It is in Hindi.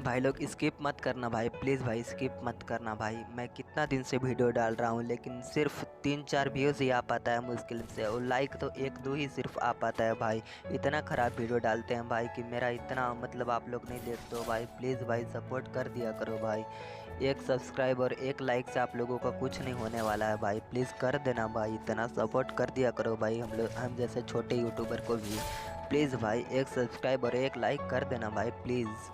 भाई लोग स्किप मत करना भाई, प्लीज़ भाई स्किप मत करना भाई। मैं कितना दिन से वीडियो डाल रहा हूँ लेकिन सिर्फ 3-4 व्यूज़ ही आ पाता है मुश्किल से, और लाइक तो 1-2 ही सिर्फ आ पाता है भाई। इतना ख़राब वीडियो डालते हैं भाई कि मेरा इतना मतलब आप लोग नहीं देखते हो भाई। प्लीज़ भाई सपोर्ट कर दिया करो भाई। एक सब्सक्राइब और एक लाइक से आप लोगों का कुछ नहीं होने वाला है भाई। प्लीज़ कर देना भाई, इतना सपोर्ट कर दिया करो भाई हम जैसे छोटे यूट्यूबर को भी। प्लीज़ भाई एक सब्सक्राइब और एक लाइक कर देना भाई प्लीज़।